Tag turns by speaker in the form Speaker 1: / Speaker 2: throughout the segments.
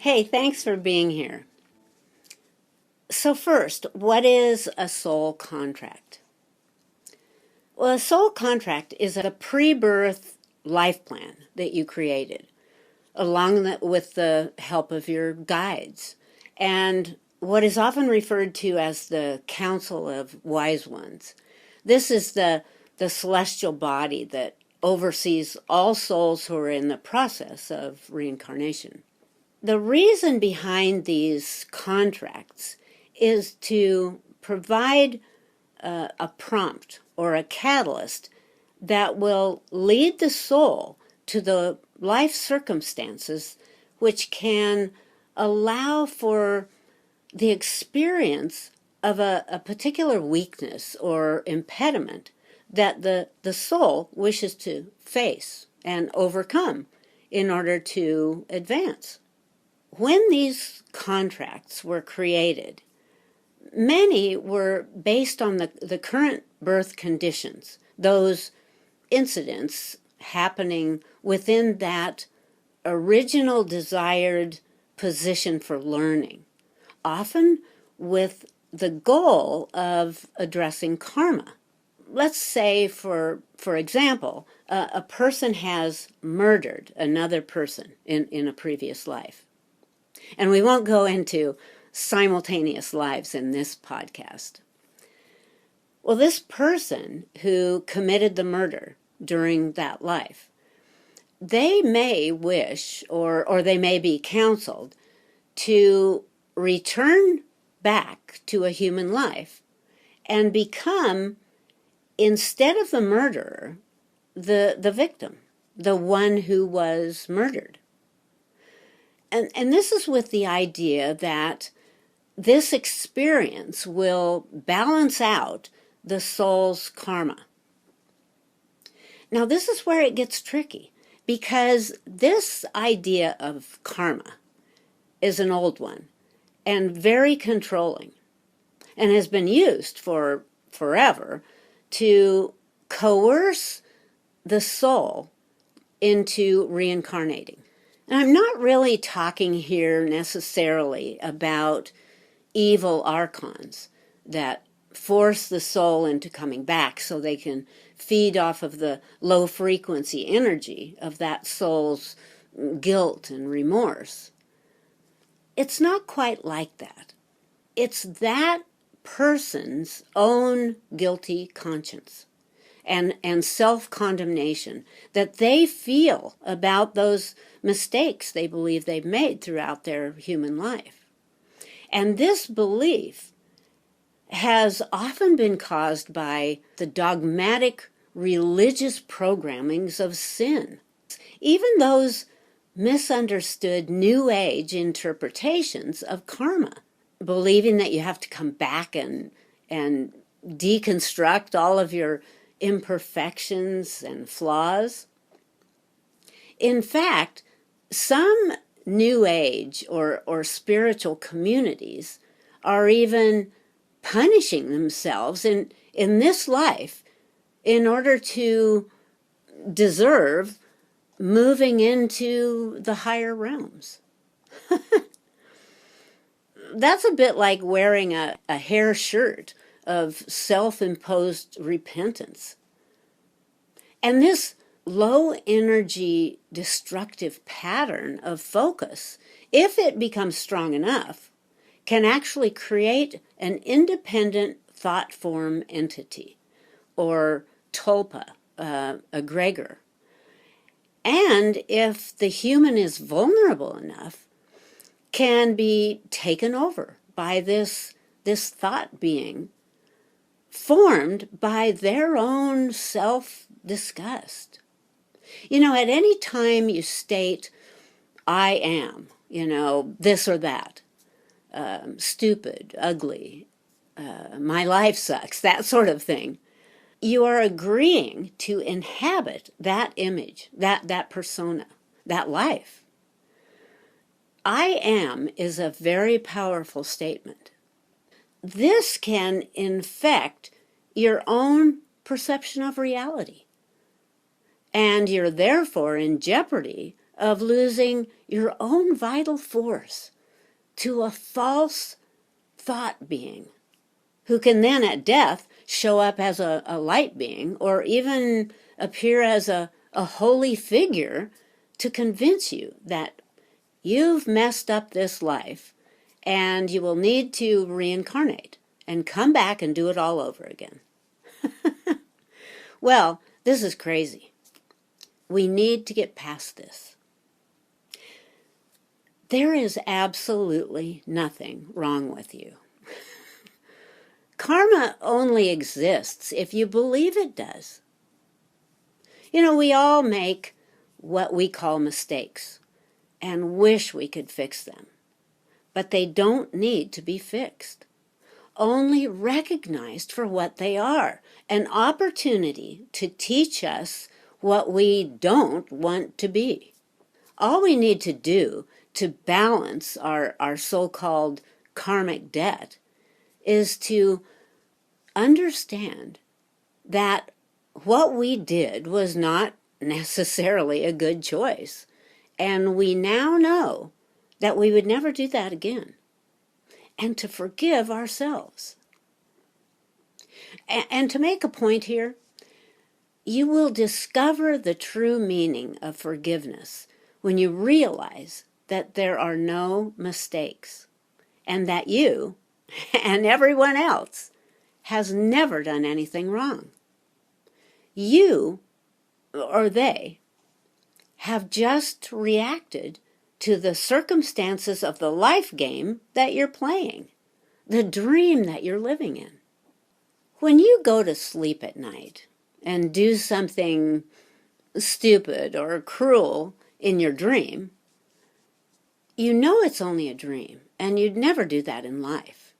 Speaker 1: Hey, thanks for being here. So first, what is a soul contract? Well, a soul contract is a pre-birth life plan that you created with the help of your guides, and what is often referred to as the Council of Wise Ones. This is the celestial body that oversees all souls who are in the process of reincarnation. The reason behind these contracts is to provide a prompt or a catalyst that will lead the soul to the life circumstances which can allow for the experience of a particular weakness or impediment that the soul wishes to face and overcome in order to advance. When these contracts were created, many were based on the current birth conditions, those incidents happening within that original desired position for learning, often with the goal of addressing karma. Let's say, for example, a person has murdered another person in a previous life. And we won't go into simultaneous lives in this podcast. Well, this person who committed the murder during that life, they may wish, or they may be counseled, to return back to a human life and become, instead of the murderer, the victim, the one who was murdered. And this is with the idea that this experience will balance out the soul's karma. Now, this is where it gets tricky, because this idea of karma is an old one and very controlling, and has been used for forever to coerce the soul into reincarnating. And I'm not really talking here necessarily about evil archons that force the soul into coming back so they can feed off of the low frequency energy of that soul's guilt and remorse. It's not quite like that. It's that person's own guilty conscience and self-condemnation that they feel about those mistakes they believe they've made throughout their human life. And this belief has often been caused by the dogmatic religious programmings of sin. Even those misunderstood New Age interpretations of karma, believing that you have to come back and deconstruct all of your imperfections and flaws. In fact, some New Age or spiritual communities are even punishing themselves in this life in order to deserve moving into the higher realms. That's a bit like wearing a hair shirt of self-imposed repentance. And this low energy destructive pattern of focus, if it becomes strong enough, can actually create an independent thought form entity, or tulpa, egregor. And if the human is vulnerable enough, can be taken over by this thought being formed by their own self-disgust. You know, at any time you state, I am, this or that, stupid, ugly, my life sucks, that sort of thing, you are agreeing to inhabit that image, that persona, that life. I am is a very powerful statement. This can infect your own perception of reality, and you're therefore in jeopardy of losing your own vital force to a false thought being who can then at death show up as a light being or even appear as a holy figure to convince you that you've messed up this life and you will need to reincarnate and come back and do it all over again. Well, this is crazy. We need to get past this. There is absolutely nothing wrong with you. Karma only exists if you believe it does. You know, we all make what we call mistakes and wish we could fix them, but they don't need to be fixed, only recognized for what they are, an opportunity to teach us what we don't want to be. All we need to do to balance our so-called karmic debt is to understand that what we did was not necessarily a good choice, and we now know that we would never do that again, and to forgive ourselves. And to make a point here, you will discover the true meaning of forgiveness when you realize that there are no mistakes, and that you and everyone else has never done anything wrong. You, or they, have just reacted to the circumstances of the life game that you're playing, the dream that you're living in. When you go to sleep at night and do something stupid or cruel in your dream, you know it's only a dream, and you'd never do that in life.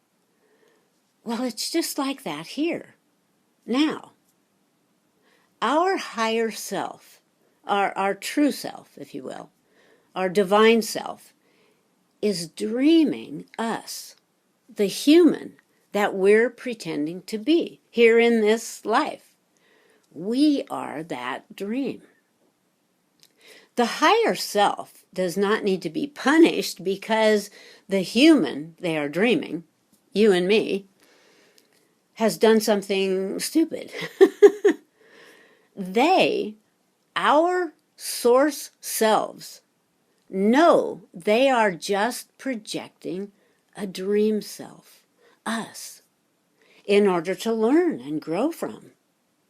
Speaker 1: Well, it's just like that here. Now, our higher self, our true self, if you will, our divine self, is dreaming us, the human that we're pretending to be here in this life. We are that dream. The higher self does not need to be punished because the human they are dreaming, you and me, has done something stupid. They, our source selves, know they are just projecting a dream self, us, in order to learn and grow from.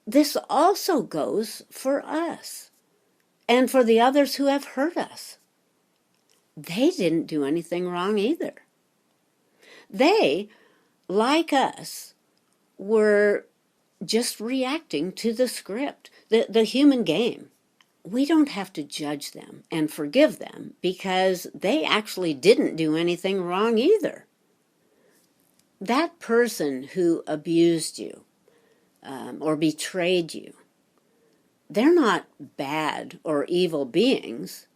Speaker 1: This also goes for us and for the others who have hurt us. They didn't do anything wrong either. They, like us, were just reacting to the script, the human game. We don't have to judge them and forgive them because they actually didn't do anything wrong either. That person who abused you or betrayed you, they're not bad or evil beings.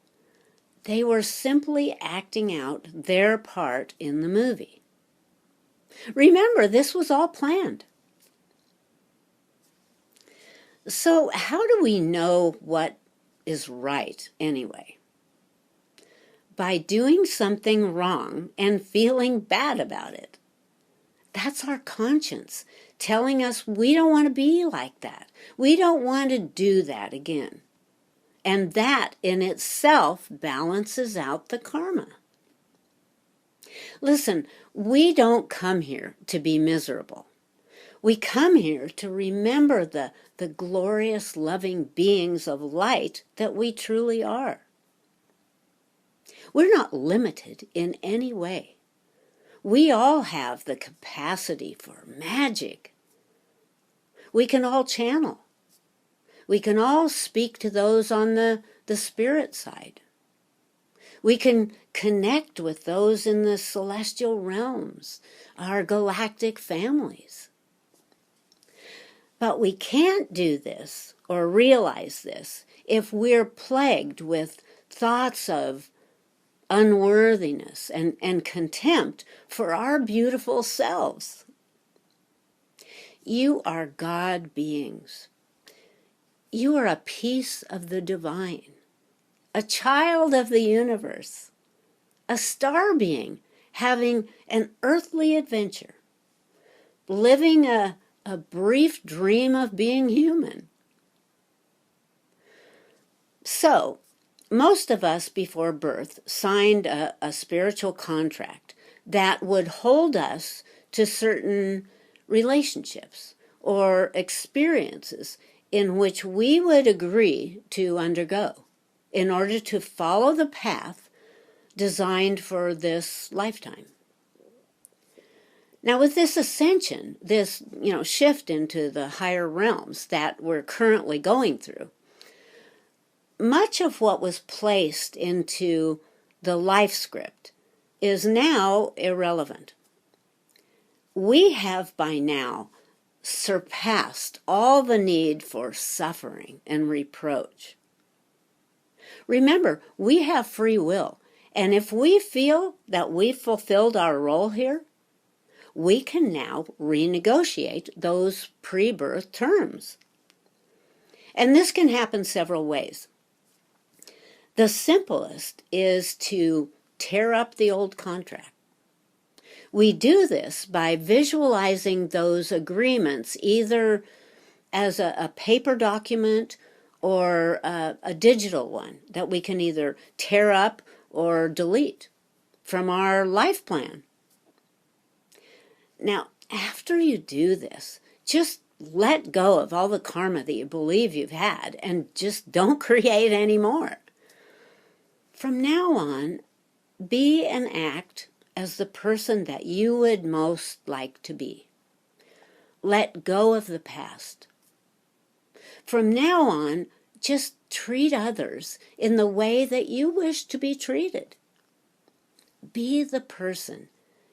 Speaker 1: They were simply acting out their part in the movie. Remember, this was all planned. So how do we know what is right anyway? By doing something wrong and feeling bad about it. That's our conscience telling us we don't want to be like that. We don't want to do that again. And that in itself balances out the karma. Listen, we don't come here to be miserable. We come here to remember the glorious, loving beings of light that we truly are. We're not limited in any way. We all have the capacity for magic. We can all channel. We can all speak to those on the spirit side. We can connect with those in the celestial realms, our galactic families. But we can't do this or realize this if we're plagued with thoughts of unworthiness and contempt for our beautiful selves. You are God beings. You are a piece of the divine, a child of the universe, a star being having an earthly adventure, living a brief dream of being human. So, most of us before birth signed a spiritual contract that would hold us to certain relationships or experiences in which we would agree to undergo in order to follow the path designed for this lifetime. Now, with this ascension, this shift into the higher realms that we're currently going through, much of what was placed into the life script is now irrelevant. We have by now surpassed all the need for suffering and reproach. Remember, we have free will, and if we feel that we've fulfilled our role here, we can now renegotiate those pre-birth terms. And this can happen several ways. The simplest is to tear up the old contract. We do this by visualizing those agreements either as a paper document or a digital one that we can either tear up or delete from our life plan. Now, after you do this, just let go of all the karma that you believe you've had and just don't create any more. From now on, be and act as the person that you would most like to be. Let go of the past. From now on, just treat others in the way that you wish to be treated. Be the person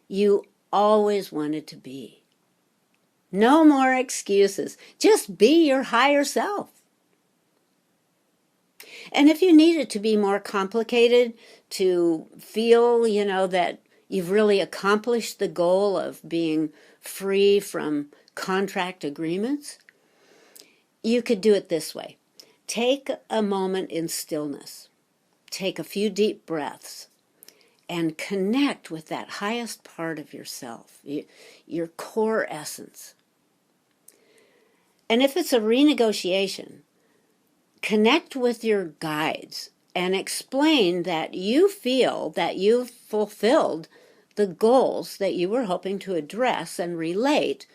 Speaker 1: you always wanted to be. No more excuses. Just be your higher self. And if you need it to be more complicated, to feel, that you've really accomplished the goal of being free from contract agreements, you could do it this way. Take a moment in stillness. Take a few deep breaths and connect with that highest part of yourself, your core essence. And if it's a renegotiation, connect with your guides and explain that you feel that you've fulfilled the goals that you were hoping to address and relate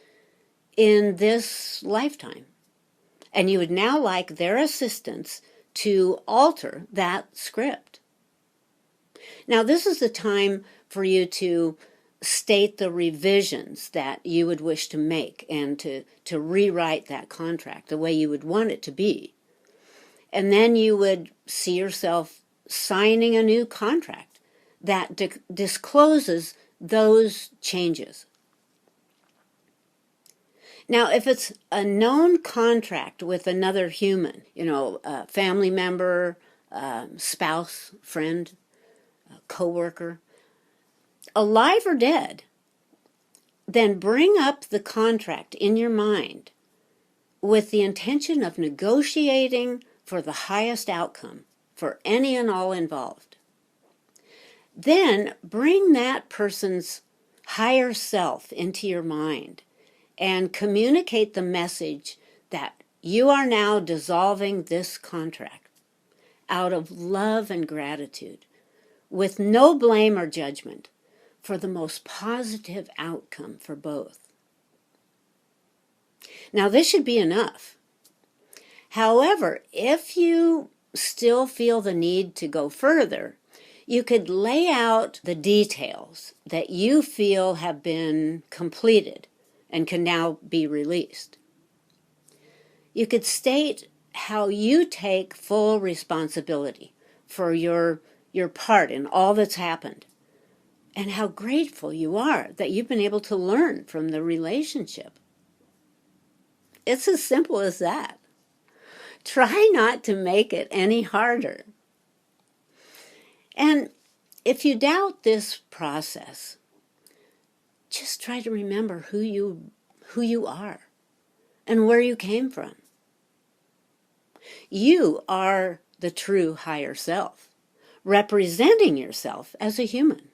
Speaker 1: in this lifetime. And you would now like their assistance to alter that script. Now, this is the time for you to state the revisions that you would wish to make and to rewrite that contract the way you would want it to be. And then you would see yourself signing a new contract that discloses those changes. Now, if it's a known contract with another human, a family member, spouse, friend, coworker, alive or dead, then bring up the contract in your mind with the intention of negotiating for the highest outcome for any and all involved. Then bring that person's higher self into your mind and communicate the message that you are now dissolving this contract out of love and gratitude, with no blame or judgment, for the most positive outcome for both. Now, this should be enough. However, if you still feel the need to go further, you could lay out the details that you feel have been completed and can now be released. You could state how you take full responsibility for your part in all that's happened, and how grateful you are that you've been able to learn from the relationship. It's as simple as that. Try not to make it any harder. And if you doubt this process, just try to remember who you are and where you came from. You are the true higher self, representing yourself as a human.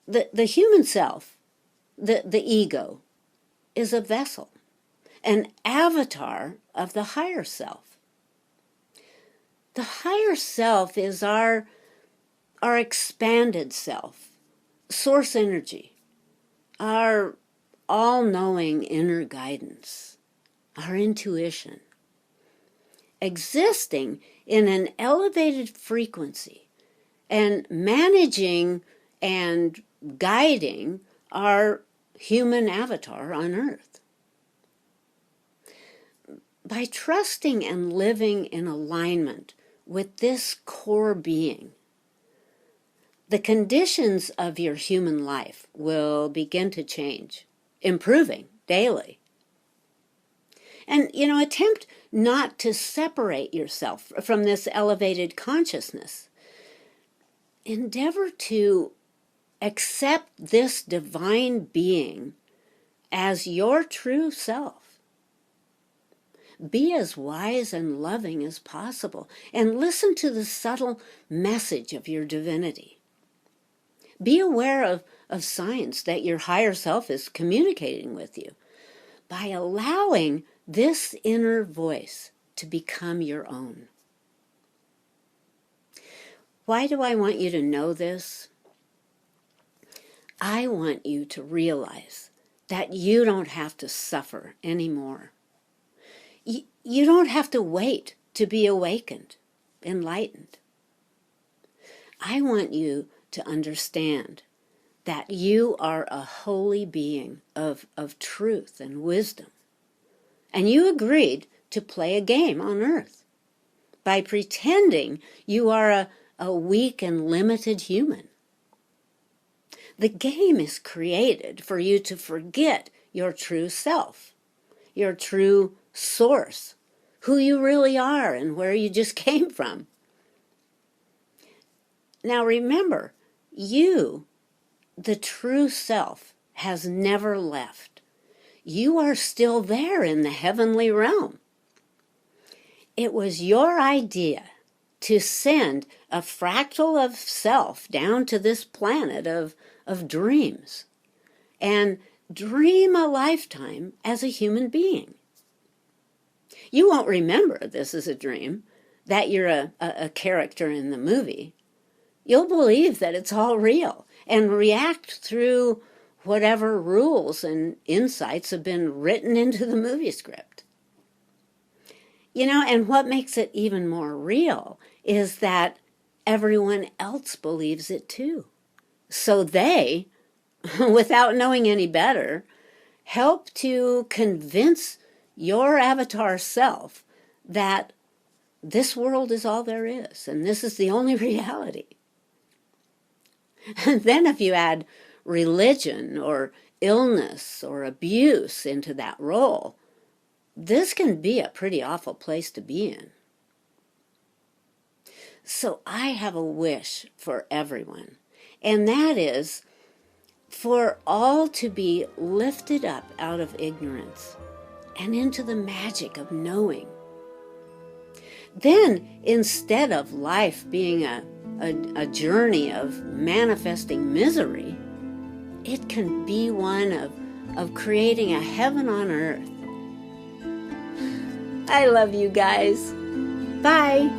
Speaker 1: The human self, the ego, is a vessel, an avatar of the higher self. The higher self is our expanded self, source energy, our all-knowing inner guidance, our intuition, existing in an elevated frequency and managing and guiding our human avatar on Earth. By trusting and living in alignment with this core being, the conditions of your human life will begin to change, improving daily. And, attempt not to separate yourself from this elevated consciousness. Endeavor to accept this divine being as your true self. Be as wise and loving as possible, and listen to the subtle message of your divinity. Be aware of signs that your higher self is communicating with you by allowing this inner voice to become your own. Why do I want you to know this? I want you to realize that you don't have to suffer anymore. You don't have to wait to be awakened, enlightened. I want you to understand that you are a holy being of truth and wisdom. And you agreed to play a game on Earth by pretending you are a weak and limited human. The game is created for you to forget your true self, your true source, who you really are and where you just came from. Now remember, you, the true self, has never left. You are still there in the heavenly realm. It was your idea to send a fractal of self down to this planet of dreams and dream a lifetime as a human being. You won't remember this is a dream, that you're a character in the movie. You'll believe that it's all real and react through whatever rules and insights have been written into the movie script. And what makes it even more real is that everyone else believes it too. So they, without knowing any better, help to convince your avatar self that this world is all there is and this is the only reality. And then if you add religion or illness or abuse into that role, this can be a pretty awful place to be in. So I have a wish for everyone, and that is for all to be lifted up out of ignorance and into the magic of knowing. Then, instead of life being a journey of manifesting misery, it can be one of creating a heaven on earth. I love you guys. Bye.